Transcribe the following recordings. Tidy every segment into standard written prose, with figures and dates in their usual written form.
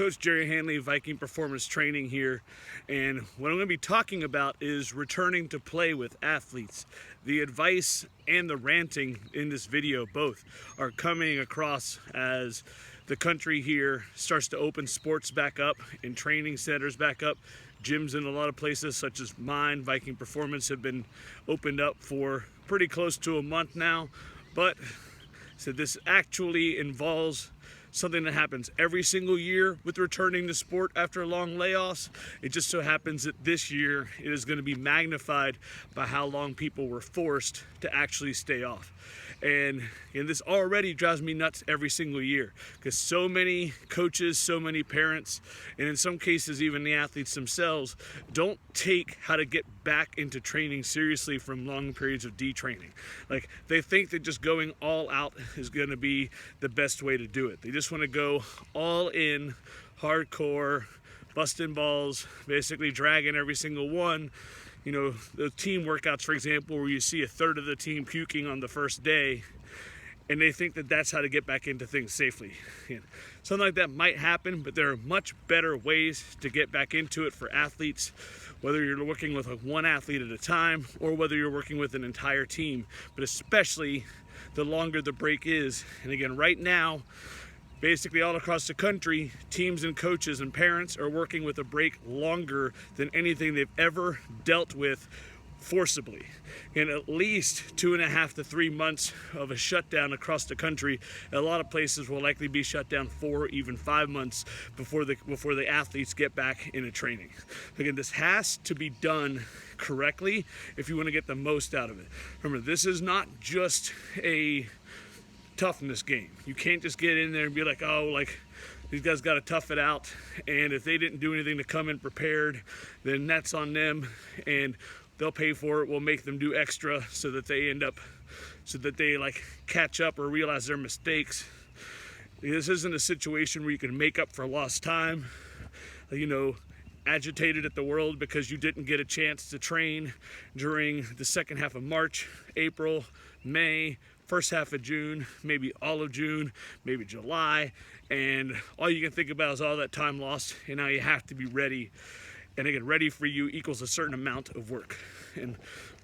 Coach Jerry Handley, Viking Performance Training here, and what I'm going to be talking about is returning to play with athletes. The advice and the ranting in this video both are coming across as the country here starts to open sports back up and training centers back up. Gyms in a lot of places such as mine, Viking Performance, have been opened up for pretty close to a month now, but so this actually involves something that happens every single year with returning to sport after long layoffs. It just so happens that this year it is going to be magnified by how long people were forced to actually stay off. And this already drives me nuts every single year because so many coaches, so many parents, and in some cases even the athletes themselves don't take how to get back into training seriously from long periods of detraining. Like, they think that just going all out is going to be the best way to do it. They just want to go all in, hardcore, busting balls, basically dragging every single one. You know, the team workouts, for example, where you see a third of the team puking on the first day, and they think that that's how to get back into things safely. Something like that might happen, but there are much better ways to get back into it for athletes, whether you're working with one athlete at a time or whether you're working with an entire team, but especially the longer the break is. And again, right now, basically all across the country, teams and coaches and parents are working with a break longer than anything they've ever dealt with forcibly. In at least 2.5 to 3 months of a shutdown across the country, a lot of places will likely be shut down 4, even 5 months before the athletes get back into training. Again, this has to be done correctly if you want to get the most out of it. Remember, this is not just a toughness game. You can't just get in there and be like, oh, like, these guys got to tough it out, and if they didn't do anything to come in prepared, then that's on them, and they'll pay for it. We'll make them do extra so that they like catch up or realize their mistakes. This isn't a situation where you can make up for lost time, you know, agitated at the world because you didn't get a chance to train during the second half of March, April, May, first half of June, maybe all of June, maybe July, and all you can think about is all that time lost, and now you have to be ready. And again, ready for you equals a certain amount of work, and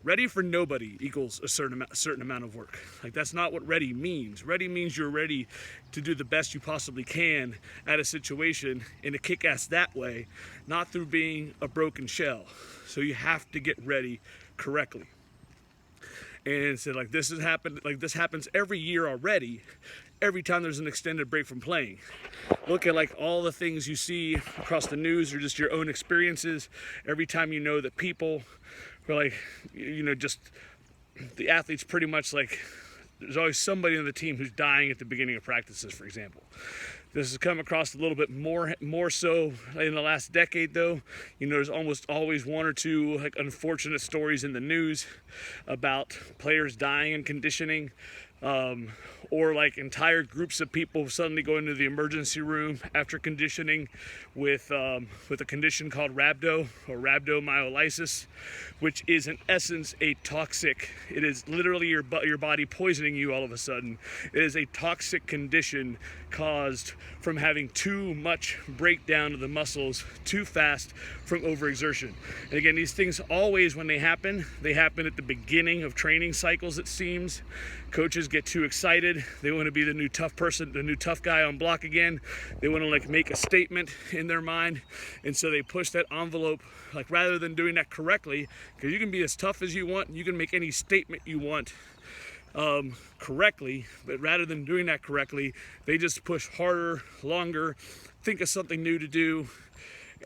ready for nobody equals a certain amount of work. Like, that's not what ready means. Ready means you're ready to do the best you possibly can at a situation and to kick ass that way, not through being a broken shell. So you have to get ready correctly. And so this happens every year already, every time there's an extended break from playing. Look at like all the things you see across the news or just your own experiences. Every time you know that people are like, you know, just the athletes pretty much like, there's always somebody on the team who's dying at the beginning of practices, for example. This has come across a little bit more so in the last decade, though. You know, there's almost always one or two like unfortunate stories in the news about players dying in conditioning, or like entire groups of people suddenly going to the emergency room after conditioning with a condition called rhabdo or rhabdomyolysis, which is in essence a toxic. It is literally your body poisoning you all of a sudden. It is a toxic condition caused from having too much breakdown of the muscles too fast from overexertion. And again, these things always, when they happen at the beginning of training cycles, it seems. Coaches get too excited. They want to be the new tough person, the new tough guy on block again. They want to like make a statement in their mind. And so they push that envelope, like rather than doing that correctly, because you can be as tough as you want, you can make any statement you want correctly, but rather than doing that correctly, they just push harder, longer, think of something new to do.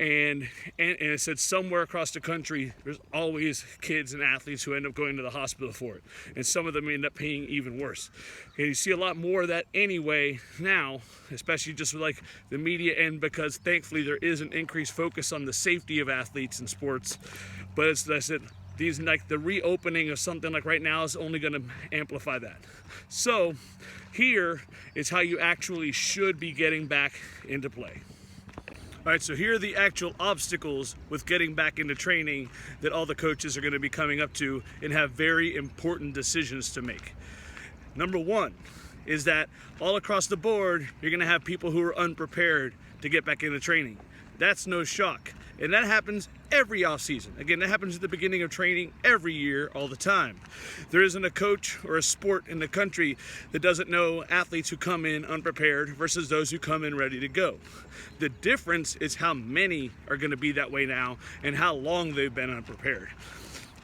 And it said somewhere across the country, there's always kids and athletes who end up going to the hospital for it. And some of them end up paying even worse. And you see a lot more of that anyway now, especially just with like the media end, because thankfully there is an increased focus on the safety of athletes in sports. But as I said, the reopening of something like right now is only going to amplify that. So here is how you actually should be getting back into play. All right, so here are the actual obstacles with getting back into training that all the coaches are going to be coming up to and have very important decisions to make. Number one is that all across the board, you're going to have people who are unprepared, to get back into training. That's no shock. And that happens every off season. Again, that happens at the beginning of training every year, all the time. There isn't a coach or a sport in the country that doesn't know athletes who come in unprepared versus those who come in ready to go. The difference is how many are going to be that way now and how long they've been unprepared.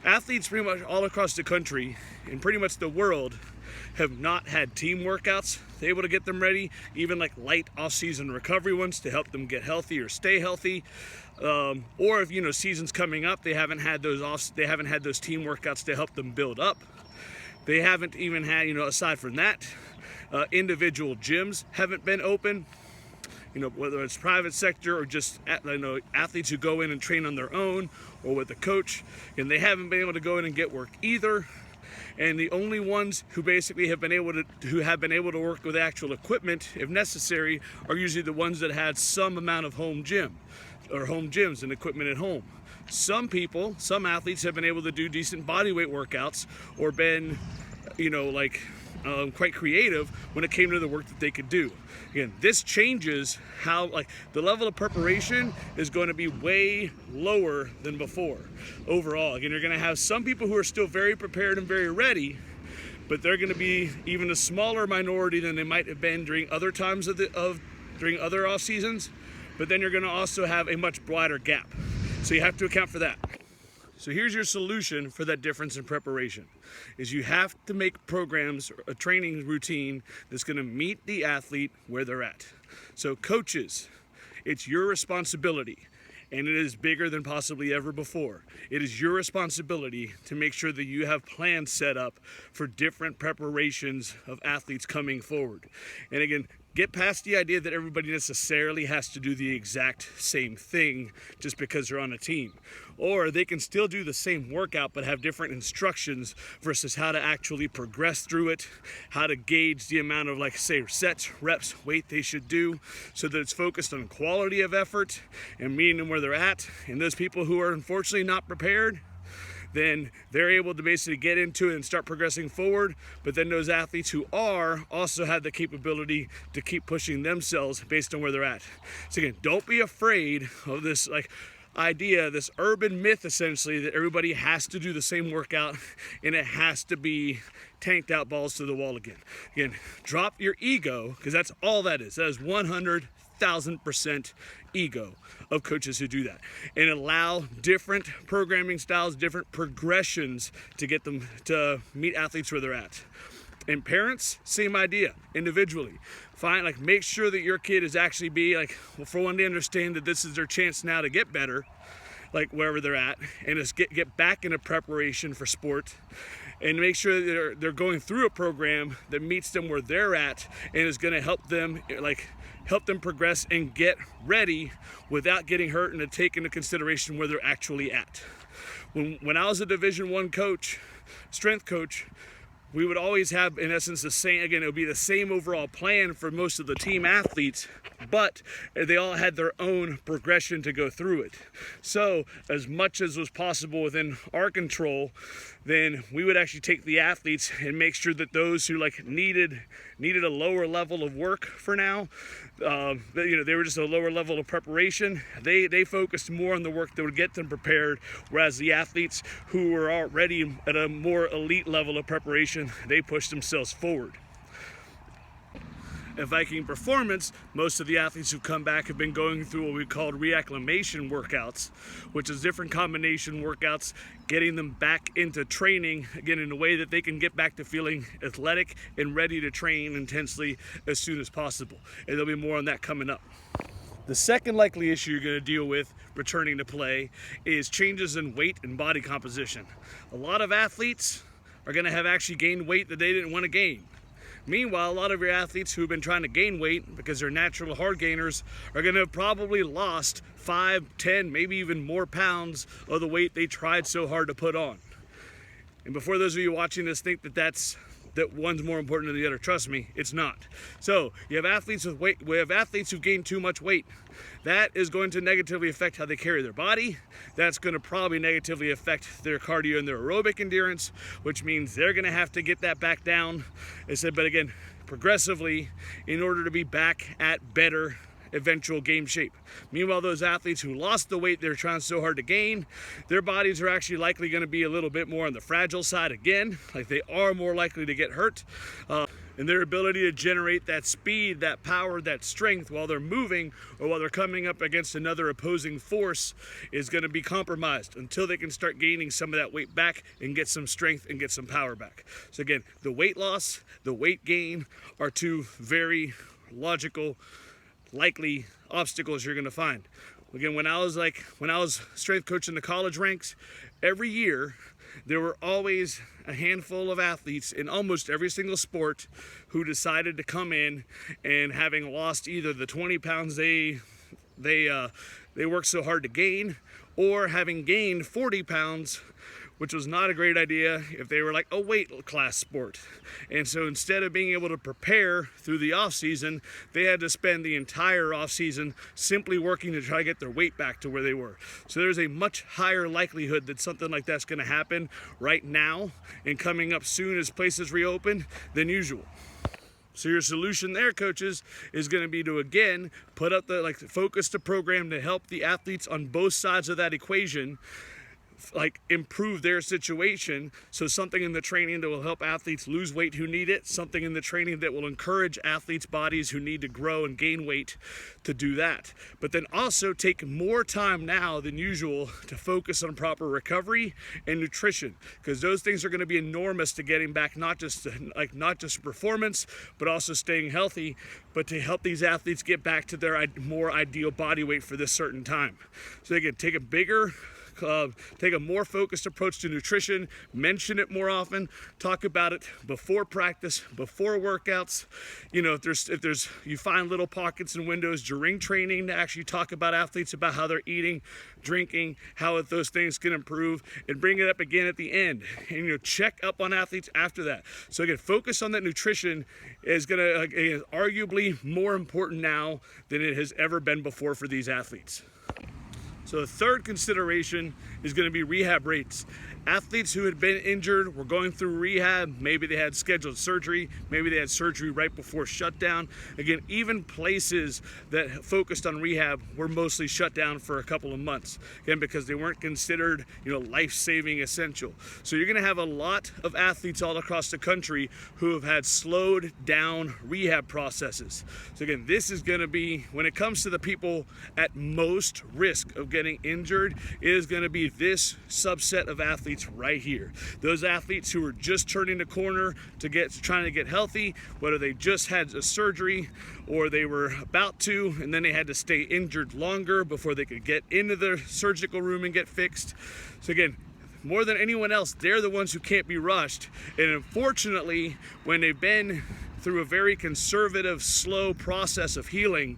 Athletes pretty much all across the country and pretty much the world have not had team workouts able to get them ready, even like light off-season recovery ones to help them get healthy or stay healthy. Or if season's coming up, they haven't had those team workouts to help them build up. They haven't even had, aside from that, individual gyms haven't been open. Whether it's private sector or just athletes who go in and train on their own or with a coach, and they haven't been able to go in and get work either. And the only ones who basically have been able to work with actual equipment, if necessary, are usually the ones that had some amount of home gyms and equipment at home. Some athletes have been able to do decent body weight workouts or been, quite creative when it came to the work that they could do. Again, this changes how the level of preparation is going to be way lower than before overall. Again, you're going to have some people who are still very prepared and very ready, but they're going to be even a smaller minority than they might have been during other times during other off seasons. But then you're going to also have a much wider gap, so you have to account for that. So here's your solution for that difference in preparation, is you have to make programs, a training routine that's going to meet the athlete where they're at. So coaches, it's your responsibility, and it is bigger than possibly ever before. It is your responsibility to make sure that you have plans set up for different preparations of athletes coming forward. And again, get past the idea that everybody necessarily has to do the exact same thing just because they're on a team. Or they can still do the same workout but have different instructions versus how to actually progress through it, how to gauge the amount of, sets, reps, weight they should do, so that it's focused on quality of effort and meeting them where they're at. And those people who are unfortunately not prepared, then they're able to basically get into it and start progressing forward. But then those athletes who are also have the capability to keep pushing themselves based on where they're at. So again, don't be afraid of this idea, this urban myth essentially, that everybody has to do the same workout and it has to be tanked out balls to the wall again. Again, drop your ego, because that's all that is. That is 100,000% ego of coaches who do that, and allow different programming styles, different progressions to get them to meet athletes where they're at. And parents, same idea, individually. Make sure that your kid is actually for one, to understand that this is their chance now to get better, wherever they're at, and just get back into preparation for sport, and make sure that they're going through a program that meets them where they're at and is going to help them progress and get ready without getting hurt, and to take into consideration where they're actually at. When I was a Division I coach, strength coach, we would always have, in essence, the same, again, it would be the same overall plan for most of the team athletes, but they all had their own progression to go through it. So as much as was possible within our control, then we would actually take the athletes and make sure that those who needed a lower level of work for now, they were just a lower level of preparation. They focused more on the work that would get them prepared, whereas the athletes who were already at a more elite level of preparation, they pushed themselves forward. At Viking Performance, most of the athletes who come back have been going through what we call reacclimation workouts, which is different combination workouts, getting them back into training, again, in a way that they can get back to feeling athletic and ready to train intensely as soon as possible. And there'll be more on that coming up. The second likely issue you're going to deal with returning to play is changes in weight and body composition. A lot of athletes are going to have actually gained weight that they didn't want to gain. Meanwhile, a lot of your athletes who have been trying to gain weight because they're natural hard gainers are going to have probably lost 5, 10, maybe even more pounds of the weight they tried so hard to put on. And before those of you watching this think that one's more important than the other, trust me, it's not. So you have athletes with weight. We have athletes who've gained too much weight. That is going to negatively affect how they carry their body. That's going to probably negatively affect their cardio and their aerobic endurance, which means they're going to have to get that back down. I said, but again, progressively, in order to be back at better eventual game shape. Meanwhile, those athletes who lost the weight they're trying so hard to gain, their bodies are actually likely going to be a little bit more on the fragile side again, like they are more likely to get hurt. And their ability to generate that speed, that power, that strength while they're moving or while they're coming up against another opposing force is going to be compromised until they can start gaining some of that weight back and get some strength and get some power back. So again, the weight loss, the weight gain are two very logical, likely obstacles you're going to find. Again, when I was strength coach in the college ranks, every year there were always a handful of athletes in almost every single sport who decided to come in and, having lost either the 20 pounds they worked so hard to gain, or having gained 40 pounds, which was not a great idea if they were like a weight class sport. And so instead of being able to prepare through the off season, they had to spend the entire off season simply working to try to get their weight back to where they were. So there's a much higher likelihood that something like that's gonna happen right now and coming up soon as places reopen than usual. So your solution there, coaches, is going to be to, again, put up focus the program to help the athletes on both sides of that equation, improve their situation. So something in the training that will help athletes lose weight who need it, something in the training that will encourage athletes' bodies who need to grow and gain weight to do that. But then also take more time now than usual to focus on proper recovery and nutrition, because those things are going to be enormous to getting back not just performance, but also staying healthy, but to help these athletes get back to their more ideal body weight for this certain time. So they can take a more focused approach to nutrition, mention it more often, talk about it before practice, before workouts. You know, if you find little pockets and windows during training to actually talk about athletes about how they're eating, drinking, how those things can improve, and bring it up again at the end. And check up on athletes after that. So again, focus on that nutrition is arguably more important now than it has ever been before for these athletes. So the third consideration is going to be rehab rates. Athletes who had been injured were going through rehab. Maybe they had scheduled surgery. Maybe they had surgery right before shutdown. Again, even places that focused on rehab were mostly shut down for a couple of months. Again, because they weren't considered, life-saving essential. So you're going to have a lot of athletes all across the country who have had slowed down rehab processes. So again, this is going to be, when it comes to the people at most risk of getting injured, it is going to be this subset of athletes right here. Those athletes who are just turning the corner trying to get healthy, whether they just had a surgery or they were about to, and then they had to stay injured longer before they could get into the surgical room and get fixed. So again, more than anyone else, they're the ones who can't be rushed. And unfortunately, when they've been through a very conservative, slow process of healing,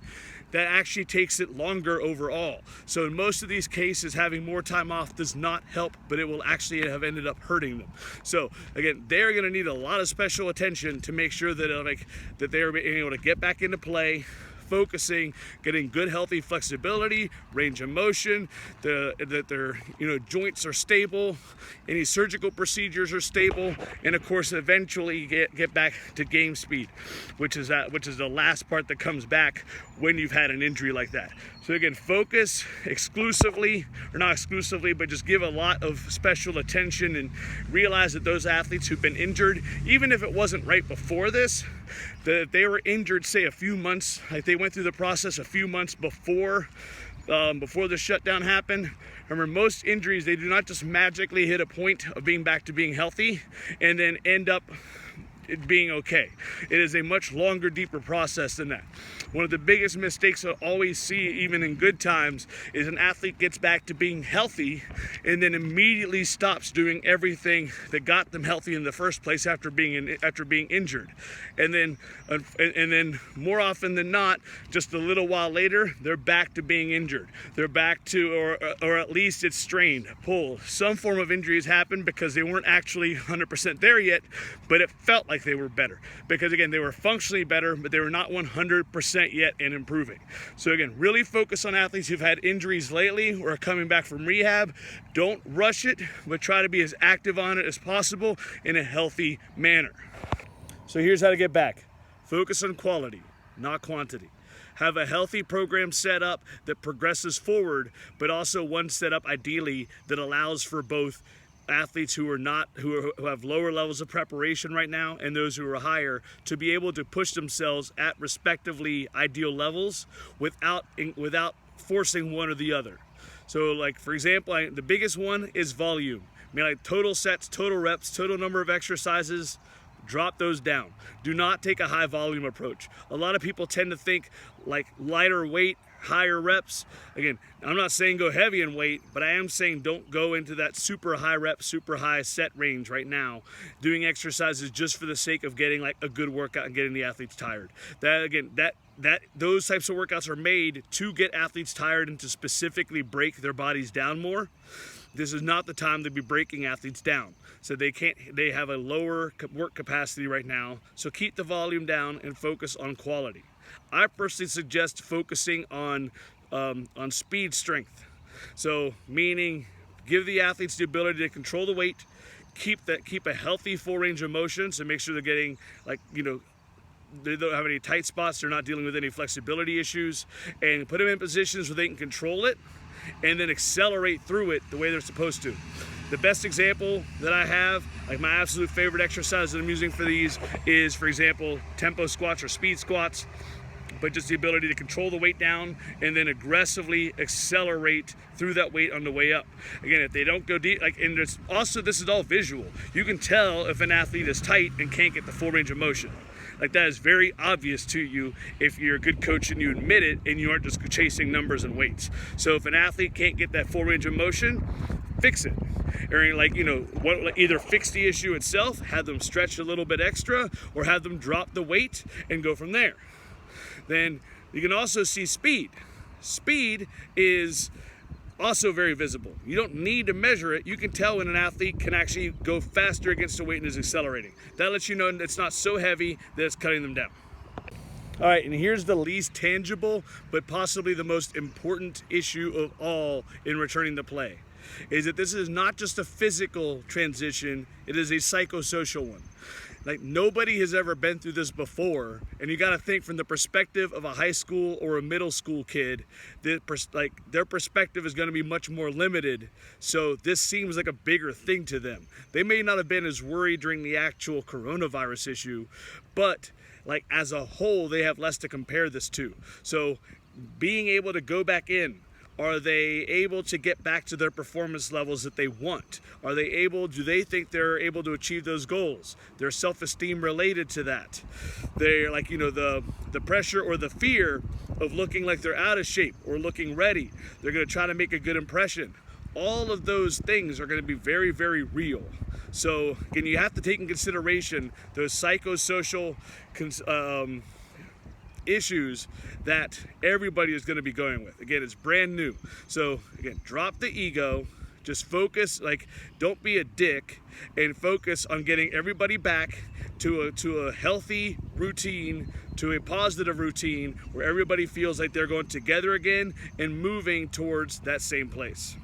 that actually takes it longer overall. So in most of these cases, having more time off does not help, but it will actually have ended up hurting them. So again, they're going to need a lot of special attention to make sure that that they're able to get back into play, focusing, getting good healthy flexibility, range of motion, that their joints are stable, any surgical procedures are stable, and of course eventually get back to game speed, which is the last part that comes back when you've had an injury like that. So again, focus exclusively, or not exclusively, but just give a lot of special attention and realize that those athletes who've been injured, even if it wasn't right before this, that they were injured, say a few months, like they went through the process a few months before the shutdown happened. Remember, most injuries, they do not just magically hit a point of being back to being healthy and then end up it being okay. It is a much longer, deeper process than that. One of the biggest mistakes I always see, even in good times, is an athlete gets back to being healthy and then immediately stops doing everything that got them healthy in the first place after being injured. And then more often than not, just a little while later, they're back to being injured. They're back to, or at least it's strained, pulled. Some form of injury has happened because they weren't actually 100% there yet, but it felt like they were better. Because again, they were functionally better, but they were not 100% yet and improving. So again, really focus on athletes who've had injuries lately or are coming back from rehab. Don't rush it, but try to be as active on it as possible in a healthy manner. So here's how to get back. Focus on quality, not quantity. Have a healthy program set up that progresses forward, but also one set up ideally that allows for both athletes who have lower levels of preparation right now and those who are higher to be able to push themselves at respectively ideal levels without forcing one or the other. So like, for example, the biggest one is volume. I mean, like total sets, total reps, total number of exercises, drop those down. Do not take a high volume approach. A lot of people tend to think like lighter weight, higher reps. Again, I'm not saying go heavy in weight, but I am saying don't go into that super high rep, super high set range right now, doing exercises just for the sake of getting like a good workout and getting the athletes tired. Those types of workouts are made to get athletes tired and to specifically break their bodies down more. This is not the time to be breaking athletes down. So they have a lower work capacity right now. So keep the volume down and focus on quality. I personally suggest focusing on speed strength. So meaning give the athletes the ability to control the weight, keep a healthy full range of motion. So make sure they're getting they don't have any tight spots, they're not dealing with any flexibility issues, and put them in positions where they can control it and then accelerate through it the way they're supposed to. The best example that I have, like my absolute favorite exercise that I'm using for these is, for example, tempo squats or speed squats, but just the ability to control the weight down and then aggressively accelerate through that weight on the way up. Again, if they don't go deep, and it's also, this is all visual. You can tell if an athlete is tight and can't get the full range of motion. Like that is very obvious to you if you're a good coach and you admit it and you aren't just chasing numbers and weights. So if an athlete can't get that full range of motion, fix it. Or either fix the issue itself, have them stretch a little bit extra, or have them drop the weight and go from there. Then you can also see speed. Speed is also very visible. You don't need to measure it. You can tell when an athlete can actually go faster against the weight and is accelerating. That lets you know it's not so heavy that it's cutting them down. All right, and here's the least tangible, but possibly the most important issue of all in returning to play, is that this is not just a physical transition, it is a psychosocial one. Like nobody has ever been through this before, and you got to think from the perspective of a high school or a middle school kid, that their perspective is going to be much more limited. So this seems like a bigger thing to them. They may not have been as worried during the actual coronavirus issue, but like as a whole, they have less to compare this to. So being able to go back in, are they able to get back to their performance levels that they want? Do they think they're able to achieve those goals? Their self-esteem related to that. They're like, the pressure or the fear of looking like they're out of shape or looking ready. They're going to try to make a good impression. All of those things are going to be very, very real. So again, you have to take in consideration those psychosocial issues that everybody is going to be going with. Again, it's brand new. So again, drop the ego, just focus, don't be a dick, and focus on getting everybody back to a healthy routine, to a positive routine where everybody feels like they're going together again and moving towards that same place.